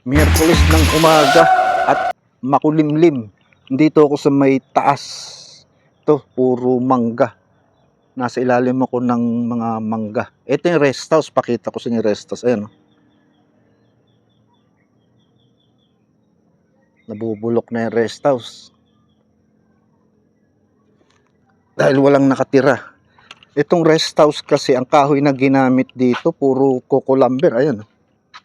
Miyerkules ng umaga at makulimlim. Dito ako sa may taas. Ito, puro mangga. Nasa ilalim ako ng mga mangga. Ito yung rest house. Pakita ko sa inyo rest house. Ayan, oh. Nabubulok na yung rest house. Dahil walang nakatira. Itong rest house kasi, ang kahoy na ginamit dito, puro coco lumber. Ayan, oh.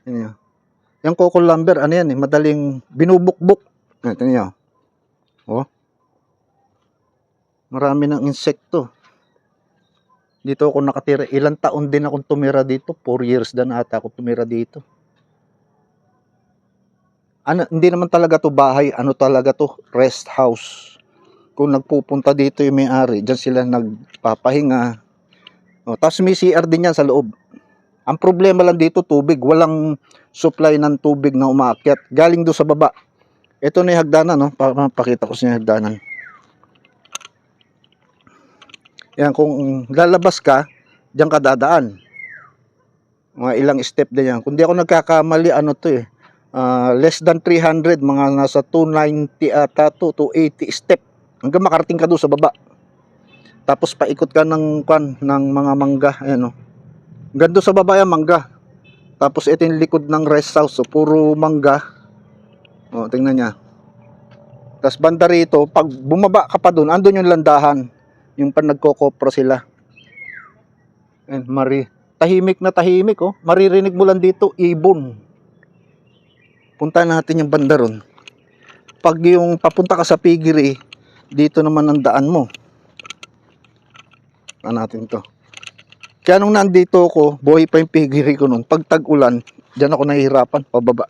Ayan, oh. Yung coco lumber, ano yan eh, madaling binubukbuk. Ito niyo. Oh. Marami ng insekto. Dito ako nakatira. Ilang taon din akong tumira dito. 4 years din ata ako tumira dito. Ano, hindi naman talaga to bahay. Ano talaga to? Rest house. Kung nagpupunta dito yung may-ari, dyan sila nagpapahinga. Oh, tapos may CR din yan sa loob. Ang problema lang dito, tubig. Walang supply ng tubig na umaakyat. Galing doon sa baba. Ito na yung hagdanan, no? Pakita ko sa inyo yung hagdanan. Yan, kung lalabas ka, diyan ka dadaan. Mga ilang step din yan. Kung di ako nagkakamali, ano to eh. Less than 300, mga nasa 290 ata to, 280 step. Hanggang makarating ka doon sa baba. Tapos paikot ka ng mga mangga. Ayan, no? Gando sa baba yan, mangga. Tapos ito yung likod ng rest house. So, puro mangga. O, tingnan niya. Tapos banda rito, pag bumaba ka pa doon, andun yung landahan. Yung pan nagkokopra sila. And tahimik na tahimik, oh. Maririnig mo lang dito, ibon. Punta natin yung banda ron. Pag yung papunta ka sa Piggery, dito naman ang daan mo. Ano natin to. Kaya nung nandito ako, buhay pa yung Piggery ko nun. Pag tag-ulan, dyan ako nahihirapan, pababa.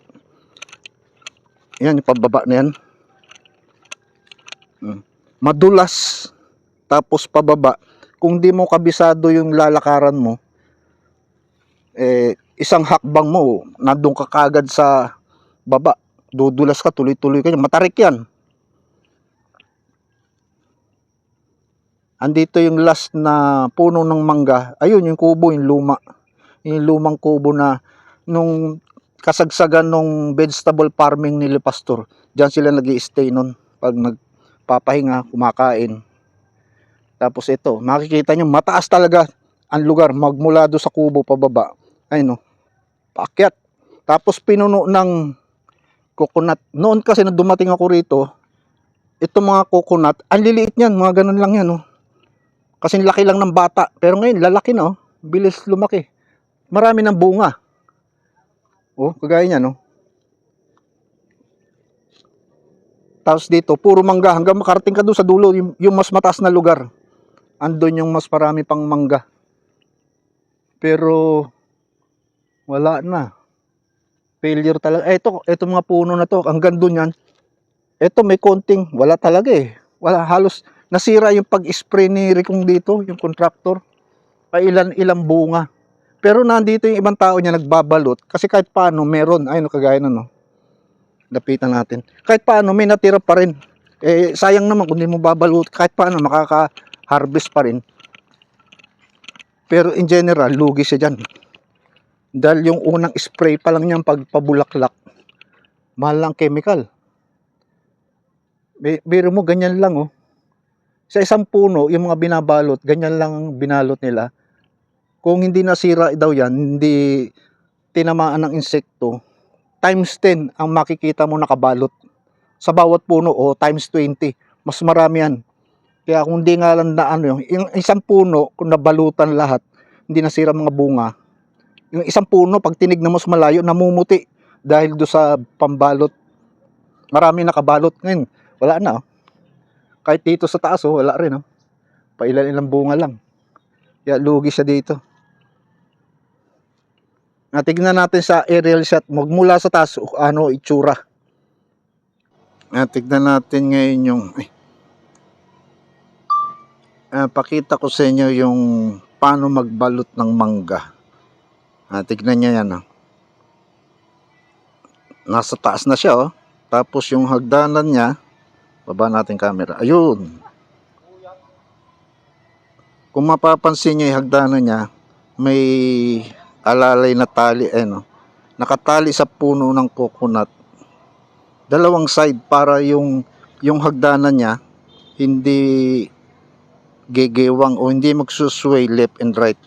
Yan, yung pababa na yan. Madulas. Tapos pababa. Kung di mo kabisado yung lalakaran mo, isang hakbang mo, nandun ka kagad sa baba. Dudulas ka, tuloy-tuloy ka. Matarik yan. Andito yung last na puno ng mangga. Ayun, yung kubo, yung luma. Yung lumang kubo na nung kasagsagan nung vegetable farming ni Pastor. Diyan sila nag-i-stay nun. Pag nagpapahinga, kumakain. Tapos ito, makikita nyo, mataas talaga ang lugar. Magmula do sa kubo pababa. Ayun, no, paakyat. Tapos pinuno ng coconut. Noon kasi na dumating ako rito, itong mga coconut, ang liliit niyan, mga ganun lang yan, no. Kasi laki lang ng bata. Pero ngayon, lalaki na, oh. Bilis lumaki. Marami ng bunga. Oh, kagaya niya, no. Tapos dito, puro mangga. Hanggang makarating ka doon sa dulo, yung mas mataas na lugar. Andun yung mas marami pang mangga. Pero, wala na. Failure talaga. Ito mga puno na to. Hanggang doon yan. Ito may konting, wala talaga eh. Wala, halos nasira yung pag-spray ni Ricong dito, yung contractor. Ilan-ilang bunga. Pero nandito yung ibang tao niya nagbabalot. Kasi kahit paano, meron. Ayun, kagaya na, no. Lapitan natin. Kahit paano, may natira pa rin. Sayang naman kung hindi mo babalot. Kahit paano, makaka-harvest pa rin. Pero in general, lugi siya dyan. Dahil yung unang spray pa lang niyang pagpabulaklak, mahal lang chemical. Biro mo, ganyan lang, oh. Sa isang puno, yung mga binabalot, ganyan lang binalot nila. Kung hindi nasira daw yan, hindi tinamaan ng insekto, times 10 ang makikita mo nakabalot. Sa bawat puno, o times 20. Mas marami yan. Kaya kung hindi nga lang na ano, yung isang puno, kung nabalutan lahat, hindi nasira mga bunga. Yung isang puno, pag tinignan mo sa malayo, namumuti. Dahil do sa pambalot. Marami nakabalot. Ngayon, wala na, oh. Kahit dito sa taas, oh, wala rin, oh. Pailan-ilang bunga lang. Kaya lugi siya dito. Tignan natin sa aerial shot. Magmula sa taas, ano itsura. Tignan natin ngayon yung pakita ko sa inyo yung paano magbalot ng mangga. Tignan niya yan, oh. Nasa taas na siya, oh. Tapos yung hagdanan niya, baba natin camera. Ayun. Kung mapapansin niyo yung hagdanan niya, may alalay na tali, no? Nakatali sa puno ng coconut. Dalawang side para yung hagdanan niya hindi gegewang o hindi magsusway left and right.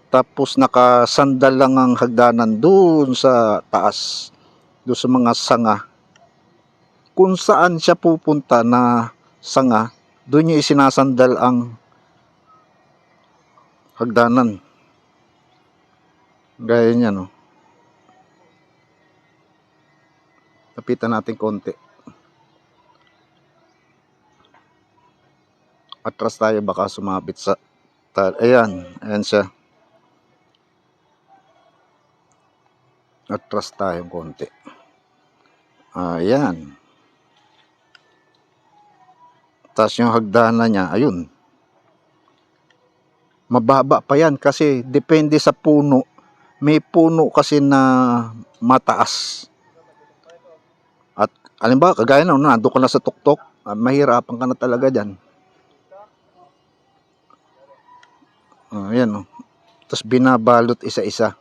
Tapos nakasandal lang ang hagdanan doon sa taas, doon sa mga sanga. Kung saan siya pupunta na sanga, doon niya isinasandal ang hagdanan. Gaya niya, no? Tapitan natin konti. Atras tayo, baka sumabit sa ayan, ayan siya. Atras tayo konti. Ayan. Tapos yung hagdanan niya, ayun. Mababa pa yan kasi depende sa puno. May puno kasi na mataas. At alimbawa, kagaya na, nandun ka na sa tuktok, mahirapan ka na talaga dyan. Ayan, oh. Tapos binabalot isa-isa.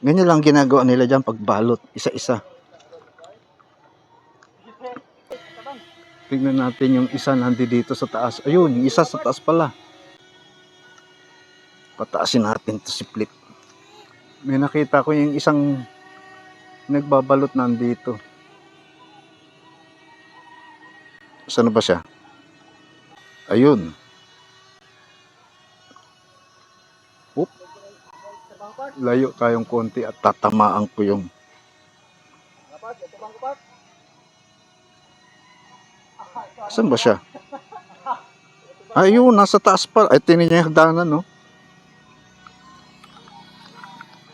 Ganyan lang ginagawa nila dyan, pagbalot, isa-isa. Tignan natin yung isa nandito sa taas. Ayun, yung isa sa taas pala. Pataasin natin to si Flip. May nakita ko yung isang nagbabalot nandito. Saan ba siya? Ayun. Oop. Layo tayong konti at tatamaan ko yung saan ba siya? Ayun, nasa taas pa. Ay, tinin niya yung hagdanan, no?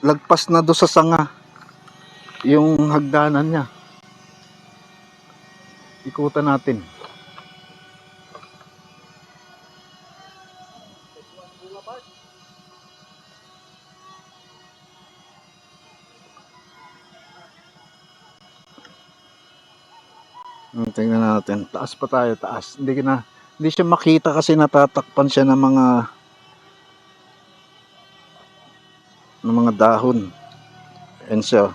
Lagpas na do sa sanga yung hagdanan niya. Ikutan natin. Tingnan natin. Taas pa tayo, taas. Hindi siya makita kasi natatakpan siya ng mga dahon. And siya.